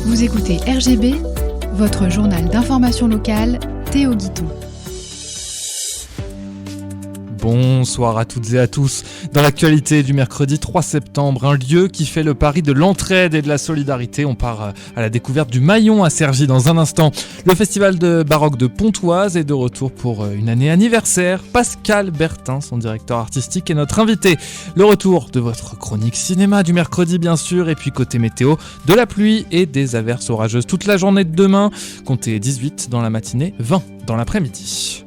Vous écoutez RGB, votre journal d'information locale, Théo Guiton. Bonsoir à toutes et à tous. Dans l'actualité du mercredi 3 septembre, un lieu qui fait le pari de l'entraide et de la solidarité. On part à la découverte du Maillon à Cergy dans un instant. Le festival de baroque de Pontoise est de retour pour une année anniversaire. Pascal Bertin, son directeur artistique, est notre invité. Le retour de votre chronique cinéma du mercredi bien sûr. Et puis côté météo, de la pluie et des averses orageuses toute la journée de demain. Comptez 18 dans la matinée, 20 dans l'après-midi.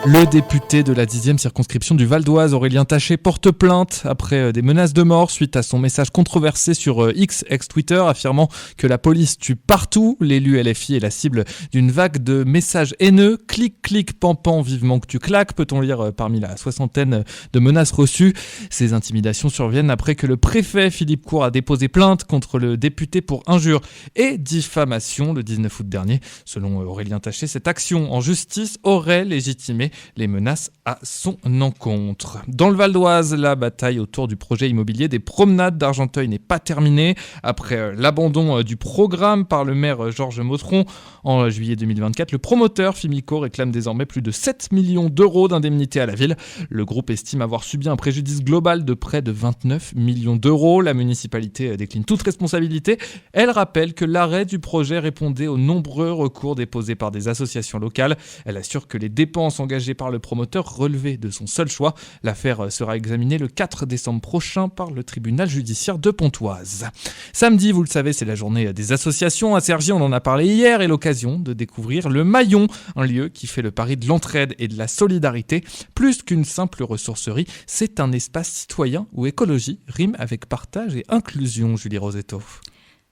Le député de la 10e circonscription du Val d'Oise, Aurélien Taché, porte plainte après des menaces de mort suite à son message controversé sur X, ex-Twitter, affirmant que la police tue partout. L'élu LFI est la cible d'une vague de messages haineux. Clic, clic, pan, pan, vivement que tu claques, peut-on lire parmi la soixantaine de menaces reçues. Ces intimidations surviennent après que le préfet Philippe Cour a déposé plainte contre le député pour injure et diffamation le 19 août dernier. Selon Aurélien Taché, cette action en justice aurait légitimé les menaces à son encontre. Dans le Val d'Oise, la bataille autour du projet immobilier des promenades d'Argenteuil n'est pas terminée. Après l'abandon du programme par le maire Georges Motteron en juillet 2024, le promoteur Fimico réclame désormais plus de 7 millions d'euros d'indemnité à la ville. Le groupe estime avoir subi un préjudice global de près de 29 millions d'euros. La municipalité décline toute responsabilité. Elle rappelle que l'arrêt du projet répondait aux nombreux recours déposés par des associations locales. Elle assure que les dépenses engagées par le promoteur relevé de son seul choix. L'affaire sera examinée le 4 décembre prochain par le tribunal judiciaire de Pontoise. Samedi, vous le savez, c'est la journée des associations. À Cergy, on en a parlé hier et l'occasion de découvrir le Maillon, un lieu qui fait le pari de l'entraide et de la solidarité. Plus qu'une simple ressourcerie, c'est un espace citoyen où écologie rime avec partage et inclusion, Julie Rosetto.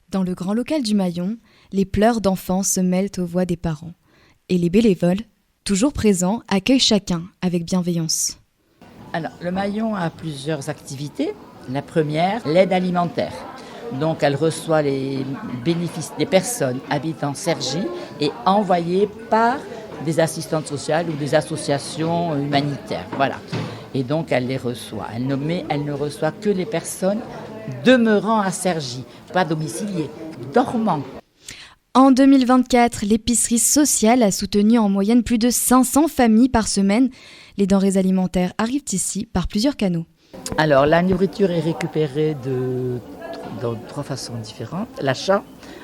Dans le grand local du Maillon, les pleurs d'enfants se mêlent aux voix des parents. Et les bénévoles, toujours présent, accueille chacun avec bienveillance. Alors, le Maillon a plusieurs activités. La première, l'aide alimentaire. Donc, elle reçoit les bénéfices des personnes habitant Cergy et envoyées par des assistantes sociales ou des associations humanitaires. Voilà. Et donc, elle les reçoit. Elle ne reçoit que les personnes demeurant à Cergy, pas domiciliées, dormant. En 2024, l'épicerie sociale a soutenu en moyenne plus de 500 familles par semaine. Les denrées alimentaires arrivent ici par plusieurs canaux. Alors, la nourriture est récupérée de trois façons différentes. L'achat,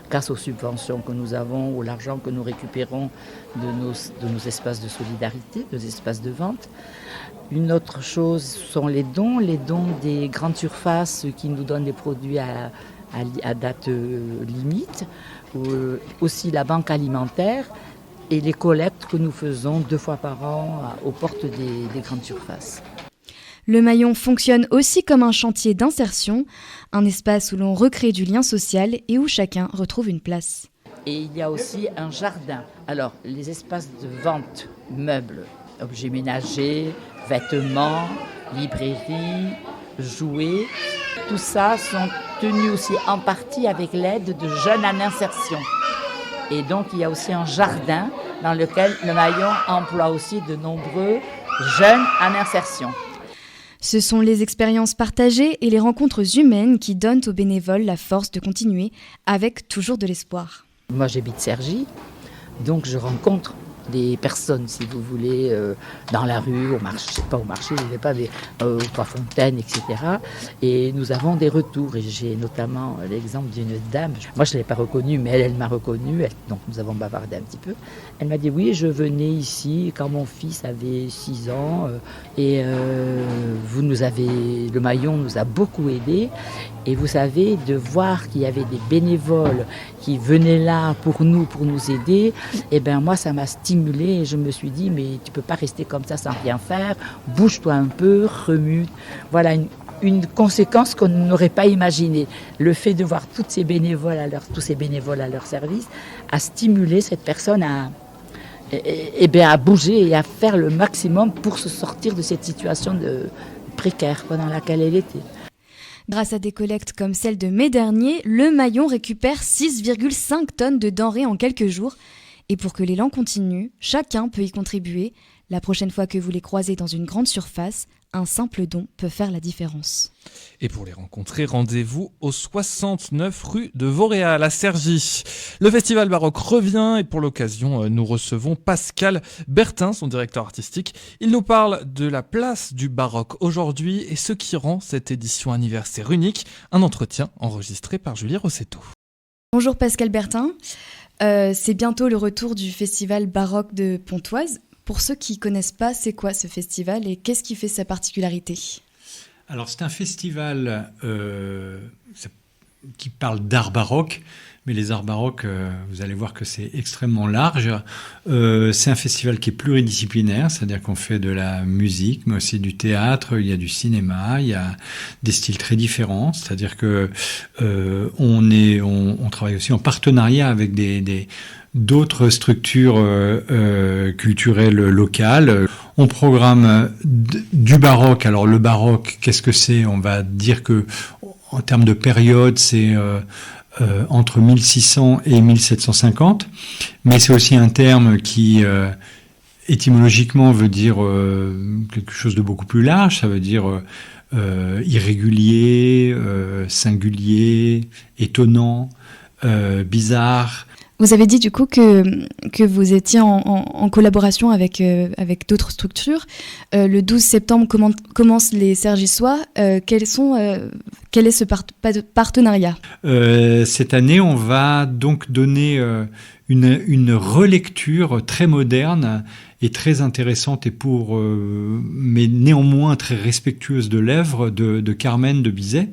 grâce aux subventions que nous avons, ou l'argent que nous récupérons de nos espaces de solidarité, des espaces de vente. Une autre chose sont les dons des grandes surfaces qui nous donnent des produits à date limite. Aussi la banque alimentaire et les collectes que nous faisons 2 fois par an aux portes des grandes surfaces. Le Maillon fonctionne aussi comme un chantier d'insertion, un espace où l'on recrée du lien social et où chacun retrouve une place. Et il y a aussi un jardin. Alors, les espaces de vente, meubles, objets ménagers, vêtements, librairies, jouets, tout ça sont tenus aussi en partie avec l'aide de jeunes en insertion. Et donc, il y a aussi un jardin dans lequel le Maillon emploie aussi de nombreux jeunes en insertion. Ce sont les expériences partagées et les rencontres humaines qui donnent aux bénévoles la force de continuer avec toujours de l'espoir. Moi, j'habite Cergy, donc je rencontre des personnes, si vous voulez, dans la rue, au marché, pas au marché, je ne vais pas, mais au Trois Fontaines, etc. Et nous avons des retours. Et j'ai notamment l'exemple d'une dame. Moi, je ne l'ai pas reconnue, mais elle m'a reconnue. Donc, nous avons bavardé un petit peu. Elle m'a dit, oui, je venais ici quand mon fils avait 6 ans. Le Maillon nous a beaucoup aidés. Et vous savez, de voir qu'il y avait des bénévoles qui venaient là pour nous aider, eh ben moi, ça m'a stimulée et je me suis dit, mais tu peux pas rester comme ça sans rien faire, bouge-toi un peu, remue. Voilà une conséquence qu'on n'aurait pas imaginée. Le fait de voir tous ces bénévoles à leur service a stimulé cette personne à bouger et à faire le maximum pour se sortir de cette situation précaire dans laquelle elle était. Grâce à des collectes comme celle de mai dernier, le Maillon récupère 6,5 tonnes de denrées en quelques jours. Et pour que l'élan continue, chacun peut y contribuer. La prochaine fois que vous les croisez dans une grande surface, un simple don peut faire la différence. Et pour les rencontrer, rendez-vous au 69 rue de Vauréal à Cergy. Le festival baroque revient et pour l'occasion, nous recevons Pascal Bertin, son directeur artistique. Il nous parle de la place du baroque aujourd'hui et ce qui rend cette édition anniversaire unique. Un entretien enregistré par Julie Rossetto. Bonjour Pascal Bertin. C'est bientôt le retour du festival baroque de Pontoise. Pour ceux qui ne connaissent pas, c'est quoi ce festival et qu'est-ce qui fait sa particularité ? Alors c'est un festival qui parle d'art baroque, mais les arts baroques, vous allez voir que c'est extrêmement large. C'est un festival qui est pluridisciplinaire, c'est-à-dire qu'on fait de la musique, mais aussi du théâtre, il y a du cinéma, il y a des styles très différents, c'est-à-dire que on travaille aussi en partenariat avec d'autres structures culturelles locales. On programme du baroque. Alors le baroque, qu'est-ce que c'est ? On va dire que en termes de période, c'est entre 1600 et 1750, mais c'est aussi un terme qui étymologiquement veut dire quelque chose de beaucoup plus large. Ça veut dire irrégulier, singulier, étonnant, bizarre. Vous avez dit du coup que vous étiez en collaboration avec d'autres structures. Le 12 septembre commencent les Cergissois. Quel est ce partenariat ? Cette année, on va donc donner une relecture très moderne et très intéressante mais néanmoins très respectueuse de l'œuvre de Carmen de Bizet,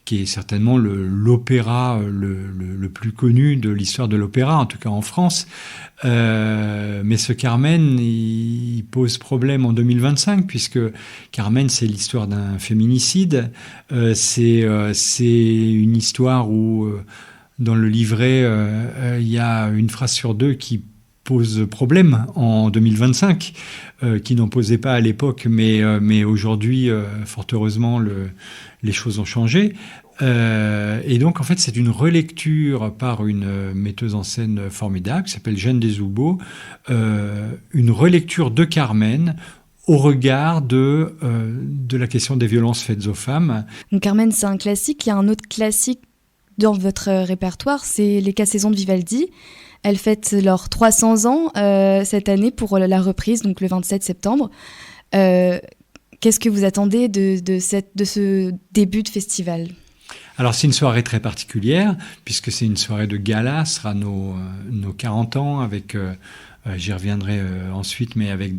qui est certainement l'opéra le plus connu de l'histoire de l'opéra, en tout cas en France. Mais ce Carmen, il pose problème en 2025, puisque Carmen, c'est l'histoire d'un féminicide. C'est une histoire où, dans le livret, il y a une phrase sur deux qui pose problème en 2025, qui n'en posait pas à l'époque, mais aujourd'hui, fort heureusement, les choses ont changé. Et donc, en fait, c'est une relecture par une metteuse en scène formidable qui s'appelle Jeanne Deshoubeaux, une relecture de Carmen au regard de la question des violences faites aux femmes. Donc, Carmen, c'est un classique. Il y a un autre classique dans votre répertoire, c'est les 4 saisons de Vivaldi. Elles fêtent leurs 300 ans cette année pour la reprise, donc le 27 septembre. Qu'est-ce que vous attendez de ce début de festival ? Alors c'est une soirée très particulière, puisque c'est une soirée de gala, ce sera nos 40 ans, avec, j'y reviendrai ensuite, mais avec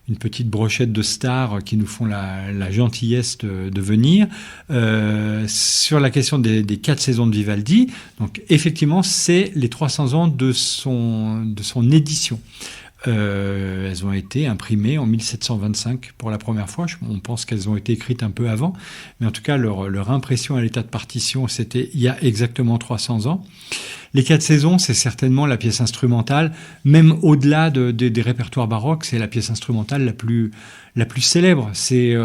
une petite brochette de stars qui nous font la gentillesse de venir. Sur la question des 4 saisons de Vivaldi, donc effectivement c'est les 300 ans de son édition. Elles ont été imprimées en 1725 pour la première fois. On pense qu'elles ont été écrites un peu avant, mais en tout cas leur impression à l'état de partition, c'était il y a exactement 300 ans. Les 4 saisons, c'est certainement la pièce instrumentale, même au-delà des répertoires baroques, c'est la pièce instrumentale la plus célèbre. C'est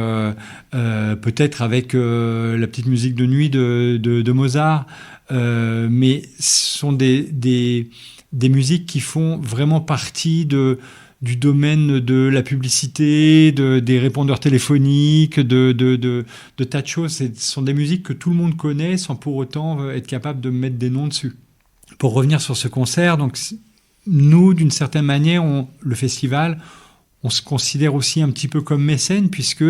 peut-être avec la petite musique de nuit de Mozart, mais ce sont des musiques qui font vraiment partie du domaine de la publicité, des répondeurs téléphoniques, de tas de choses. Ce sont des musiques que tout le monde connaît sans pour autant être capable de mettre des noms dessus. Pour revenir sur ce concert, donc, nous, d'une certaine manière, le festival, on se considère aussi un petit peu comme mécène, puisque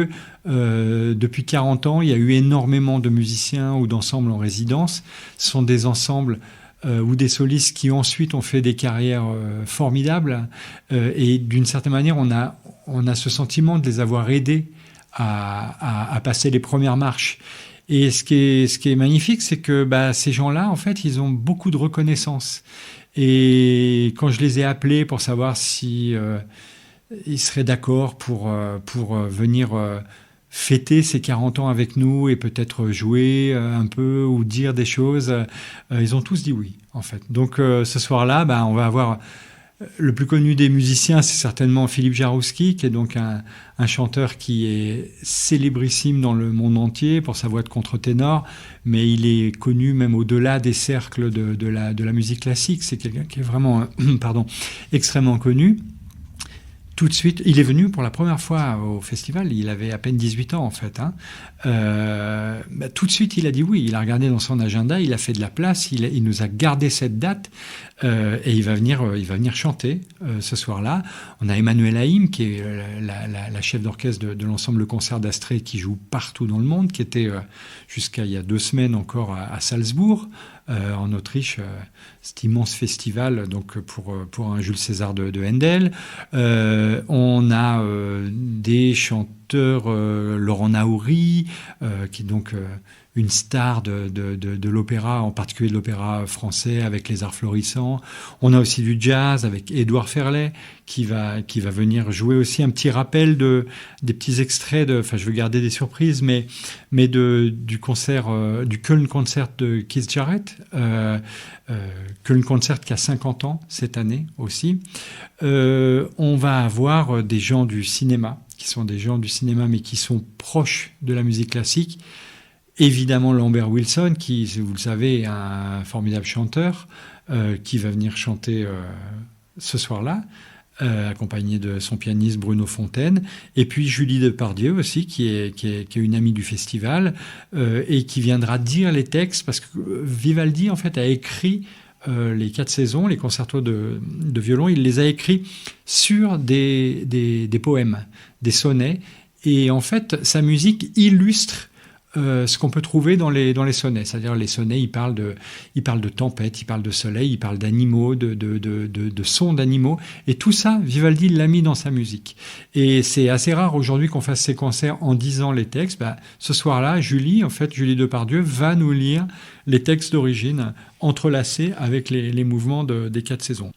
depuis 40 ans, il y a eu énormément de musiciens ou d'ensembles en résidence. Ce sont des ensembles ou des solistes qui ensuite ont fait des carrières formidables, et d'une certaine manière on a ce sentiment de les avoir aidés à passer les premières marches. Et ce qui est magnifique, c'est que ces gens-là, en fait, ils ont beaucoup de reconnaissance. Et quand je les ai appelés pour savoir si ils seraient d'accord pour venir fêter ces 40 ans avec nous et peut-être jouer un peu ou dire des choses, ils ont tous dit oui, en fait. Donc ce soir-là, on va avoir le plus connu des musiciens, c'est certainement Philippe Jarouski, qui est donc un chanteur qui est célébrissime dans le monde entier pour sa voix de contre-ténor, mais il est connu même au-delà des cercles de la musique classique. C'est quelqu'un qui est vraiment extrêmement connu. tout de suite, il est venu pour la première fois au festival, il avait à peine 18 ans en fait. Tout de suite, il a dit oui, il a regardé dans son agenda, il a fait de la place, il nous a gardé cette date et il va venir chanter ce soir-là. On a Emmanuel Haïm, qui est la chef d'orchestre de l'ensemble Le Concert d'Astrée, qui joue partout dans le monde, qui était jusqu'à il y a 2 semaines encore à Salzbourg, en Autriche, cet immense festival donc pour un Jules César de Handel. On a des chanteurs, Laurent Naouri, qui est donc une star de l'opéra, en particulier de l'opéra français avec les Arts Florissants. On a aussi du jazz avec Édouard Ferlet qui va venir jouer aussi un petit rappel des petits extraits je veux garder des surprises, mais du concert, du Köln Concert de Keith Jarrett, Köln Concert qui a 50 ans cette année aussi. On va avoir des gens du cinéma, qui sont des gens du cinéma mais qui sont proches de la musique classique. Évidemment Lambert Wilson, qui, vous le savez, est un formidable chanteur, qui va venir chanter ce soir-là, accompagné de son pianiste Bruno Fontaine. Et puis Julie Depardieu aussi, qui est une amie du festival, et qui viendra dire les textes, parce que Vivaldi, en fait, a écrit les 4 saisons, les concertos de violon, il les a écrits sur des poèmes, des sonnets. Et en fait, sa musique illustre ce qu'on peut trouver dans les sonnets. C'est-à-dire les sonnets, ils parlent de tempête, ils parlent de soleil, ils parlent d'animaux, de sons d'animaux. Et tout ça, Vivaldi l'a mis dans sa musique. Et c'est assez rare aujourd'hui qu'on fasse ces concerts en disant les textes. Ce soir-là, Julie Depardieu va nous lire les textes d'origine entrelacés avec les mouvements des 4 saisons.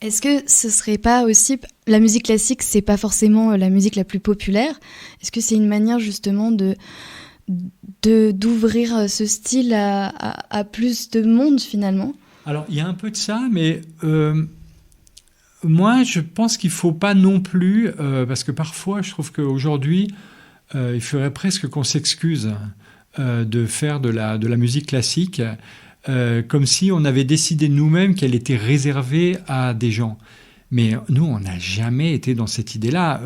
Est-ce que ce serait pas aussi... La musique classique, c'est pas forcément la musique la plus populaire. Est-ce que c'est une manière justement d'ouvrir ce style à plus de monde finalement? Alors il y a un peu de ça, mais moi je pense qu'il ne faut pas non plus, parce que parfois je trouve qu'aujourd'hui il faudrait presque qu'on s'excuse de faire de la musique classique comme si on avait décidé nous-mêmes qu'elle était réservée à des gens. Mais nous, on n'a jamais été dans cette idée-là.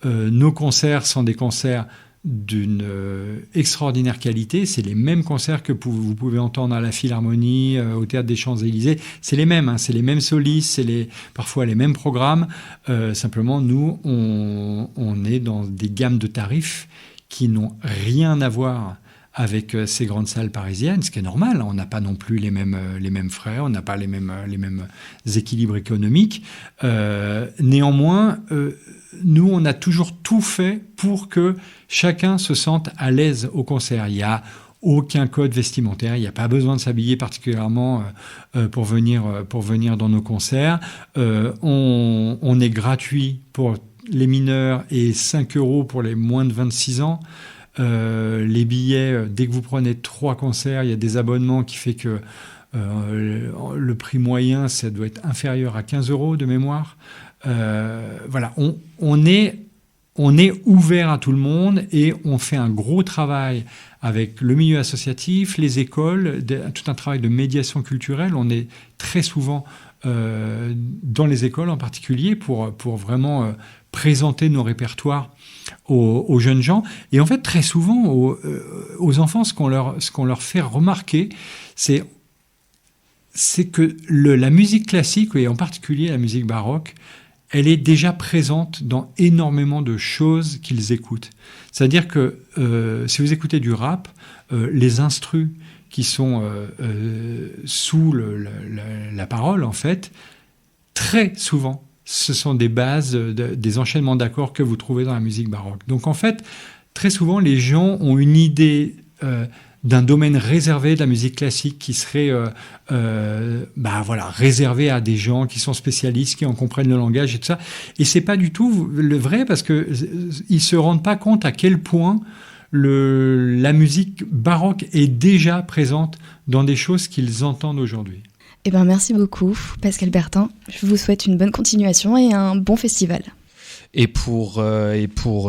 Nos concerts sont des concerts d'une extraordinaire qualité. C'est les mêmes concerts que vous pouvez entendre à la Philharmonie, au Théâtre des Champs-Élysées. C'est les mêmes, c'est les mêmes solistes, parfois les mêmes programmes. Simplement, nous, on est dans des gammes de tarifs qui n'ont rien à voir avec ces grandes salles parisiennes, ce qui est normal. On n'a pas non plus les mêmes frais, on n'a pas les mêmes équilibres économiques. Néanmoins, nous, on a toujours tout fait pour que chacun se sente à l'aise au concert. Il n'y a aucun code vestimentaire, il n'y a pas besoin de s'habiller particulièrement pour venir dans nos concerts. On est gratuit pour les mineurs et 5 € pour les moins de 26 ans. Les billets, dès que vous prenez 3 concerts, il y a des abonnements qui fait que le prix moyen, ça doit être inférieur à 15 € de mémoire. Voilà, on est ouvert à tout le monde et on fait un gros travail avec le milieu associatif, les écoles, tout un travail de médiation culturelle. On est très souvent dans les écoles en particulier pour vraiment présenter nos répertoires aux jeunes gens. Et en fait, très souvent, aux enfants, ce qu'on leur fait remarquer, c'est que la musique classique, et en particulier la musique baroque, elle est déjà présente dans énormément de choses qu'ils écoutent. C'est-à-dire que si vous écoutez du rap, les instrus qui sont sous la parole, en fait, très souvent, ce sont des bases, des enchaînements d'accords que vous trouvez dans la musique baroque. Donc en fait, très souvent, les gens ont une idée d'un domaine réservé de la musique classique qui serait réservé à des gens qui sont spécialistes, qui en comprennent le langage et tout ça. Et c'est pas du tout le vrai, parce que ils se rendent pas compte à quel point la musique baroque est déjà présente dans des choses qu'ils entendent aujourd'hui. Eh ben, merci beaucoup, Pascal Bertin. Je vous souhaite une bonne continuation et un bon festival. Et pour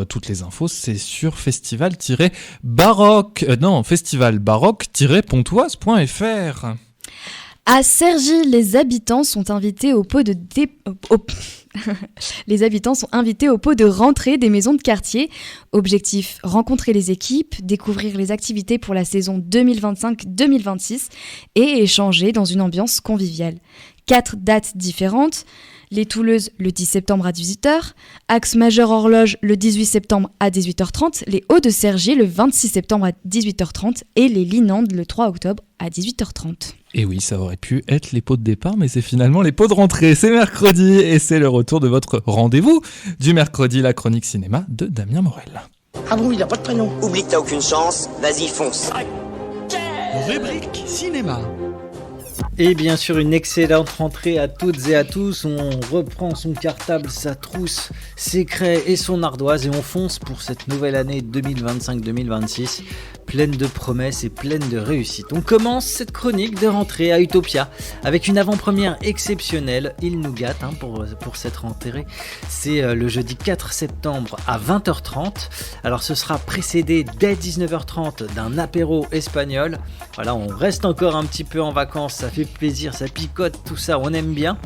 toutes les infos, c'est sur festivalbaroque-pontoise.fr. À Cergy, les habitants sont invités au pot de les habitants sont invités au pot de rentrée des maisons de quartier. Objectif, rencontrer les équipes, découvrir les activités pour la saison 2025-2026 et échanger dans une ambiance conviviale. 4 dates différentes. Les Touleuses le 10 septembre à 18h, Axe Majeur Horloge le 18 septembre à 18h30, les Hauts de Cergy le 26 septembre à 18h30 et les Linandes le 3 octobre à 18h30. Et oui, ça aurait pu être les pots de départ, mais c'est finalement les pots de rentrée. C'est mercredi et c'est le retour de votre rendez-vous du mercredi, la chronique cinéma de Damien Morel. Ah bon, il a pas de prénom. Oublie que t'as aucune chance, vas-y fonce. Rubrique cinéma. Et bien sûr une excellente rentrée à toutes et à tous, on reprend son cartable, sa trousse, ses craies et son ardoise et on fonce pour cette nouvelle année 2025-2026, pleine de promesses et pleine de réussite. On commence cette chronique de rentrée à Utopia avec une avant-première exceptionnelle, il nous gâte pour cette rentrée, c'est le jeudi 4 septembre à 20h30, alors ce sera précédé dès 19h30 d'un apéro espagnol, voilà on reste encore un petit peu en vacances, ça fait plaisir, ça picote, tout ça, on aime bien.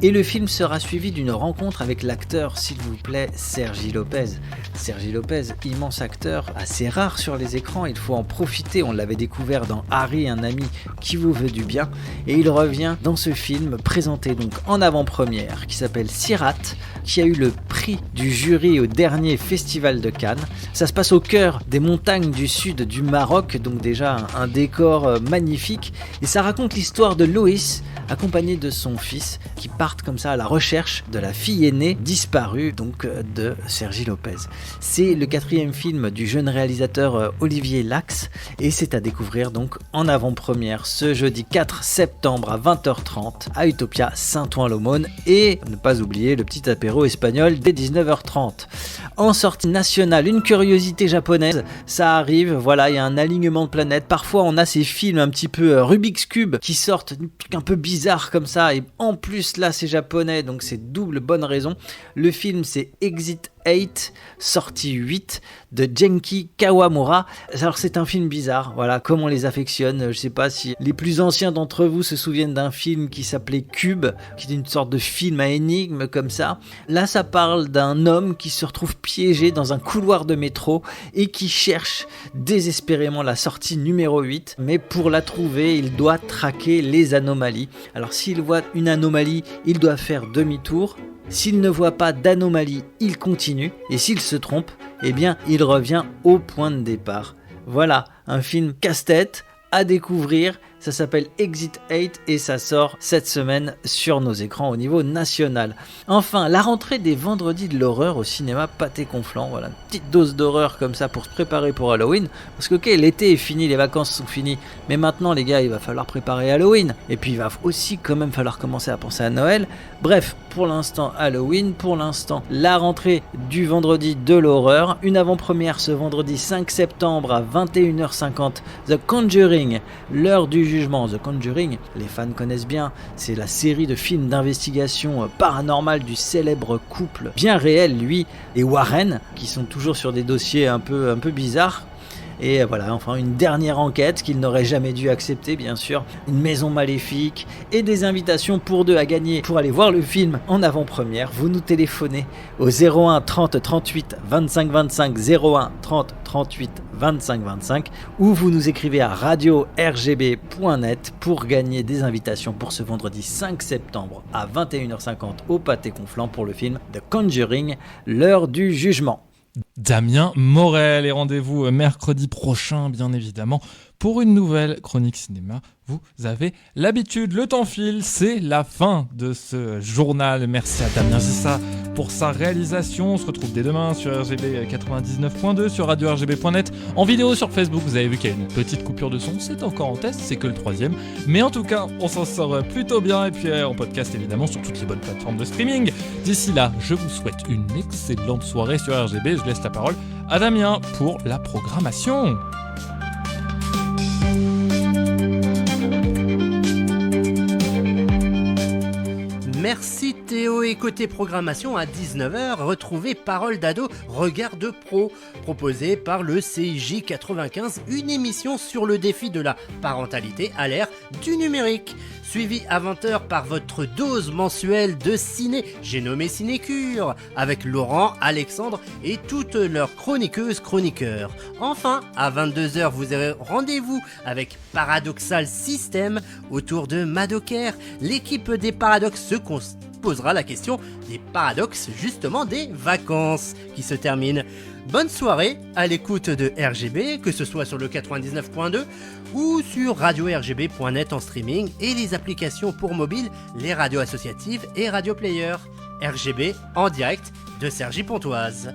Et le film sera suivi d'une rencontre avec l'acteur, s'il vous plaît, Sergi Lopez. Sergi Lopez, immense acteur, assez rare sur les écrans, il faut en profiter, on l'avait découvert dans Harry, un ami qui vous veut du bien. Et il revient dans ce film, présenté donc en avant-première, qui s'appelle Sirat, qui a eu le prix du jury au dernier festival de Cannes. Ça se passe au cœur des montagnes du sud du Maroc, donc déjà un décor magnifique. Et ça raconte l'histoire de Loïs, accompagné de son fils, qui partent comme ça à la recherche de la fille aînée disparue donc de Sergi Lopez. C'est le 4e film du jeune réalisateur Olivier Lax et c'est à découvrir donc en avant-première ce jeudi 4 septembre à 20h30 à Utopia Saint-Ouen-l'Aumône et ne pas oublier le petit apéro espagnol dès 19h30. En sortie nationale, une curiosité japonaise, ça arrive, voilà, il y a un alignement de planètes. Parfois on a ces films un petit peu Rubik's Cube qui sortent un peu bizarre comme ça et en plus là c'est japonais donc c'est double bonne raison. Le film c'est Exit 8, sortie 8 de Genki Kawamura. Alors c'est un film bizarre, voilà, comme on les affectionne. Je sais pas si les plus anciens d'entre vous se souviennent d'un film qui s'appelait Cube, qui était une sorte de film à énigme comme ça. Là ça parle d'un homme qui se retrouve piégé dans un couloir de métro et qui cherche désespérément la sortie numéro 8, mais pour la trouver il doit traquer les anomalies. Alors s'il voit une anomalie, il doit faire demi-tour. S'il ne voit pas d'anomalie, il continue. Et s'il se trompe, eh bien, il revient au point de départ. Voilà, un film casse-tête à découvrir. Ça s'appelle Exit 8 et ça sort cette semaine sur nos écrans au niveau national. Enfin, la rentrée des vendredis de l'horreur au cinéma Pâté Conflant. Voilà, une petite dose d'horreur comme ça pour se préparer pour Halloween. Parce que ok, l'été est fini, les vacances sont finies. Mais maintenant les gars, il va falloir préparer Halloween. Et puis il va aussi quand même falloir commencer à penser à Noël. Bref, pour l'instant Halloween, pour l'instant la rentrée du vendredi de l'horreur. Une avant-première ce vendredi 5 septembre à 21h50. The Conjuring, l'heure du jugement. The Conjuring, les fans connaissent bien, c'est la série de films d'investigation paranormale du célèbre couple bien réel, lui et Warren, qui sont toujours sur des dossiers un peu bizarres. Et voilà, enfin une dernière enquête qu'ils n'auraient jamais dû accepter, bien sûr. Une maison maléfique et des invitations pour 2 à gagner pour aller voir le film en avant-première. Vous nous téléphonez au 01 30 38 25 25 01 30 38 25 25 ou vous nous écrivez à radio-rgb.net pour gagner des invitations pour ce vendredi 5 septembre à 21h50 au Pâté Conflant pour le film The Conjuring, l'heure du jugement. Damien Morel et rendez-vous mercredi prochain bien évidemment pour une nouvelle chronique cinéma. Vous avez l'habitude, le temps file, c'est la fin de ce journal. Merci à Damien Gissa pour sa réalisation. On se retrouve dès demain sur RGB 99.2, sur radio-rgb.net, en vidéo sur Facebook. Vous avez vu qu'il y a une petite coupure de son, c'est encore en test, c'est que le 3e. Mais en tout cas, on s'en sort plutôt bien. Et puis en podcast évidemment sur toutes les bonnes plateformes de streaming. D'ici là, je vous souhaite une excellente soirée sur RGB. Je laisse la parole à Damien pour la programmation. Merci Théo et côté programmation à 19h, retrouvez Parole d'ado, regard de pro, proposé par le CIJ 95, une émission sur le défi de la parentalité à l'ère du numérique. suivi à 20h par votre dose mensuelle de ciné, j'ai nommé Cinécure, avec Laurent, Alexandre et toutes leurs chroniqueuses-chroniqueurs. Enfin, à 22h, vous aurez rendez-vous avec Paradoxal System autour de Madoker. L'équipe des Paradoxes se posera la question des paradoxes, justement des vacances qui se terminent. Bonne soirée à l'écoute de RGB, que ce soit sur le 99.2 ou sur radio-rgb.net en streaming et les applications pour mobile, les radios associatives et Radio Player. RGB en direct de Cergy-Pontoise.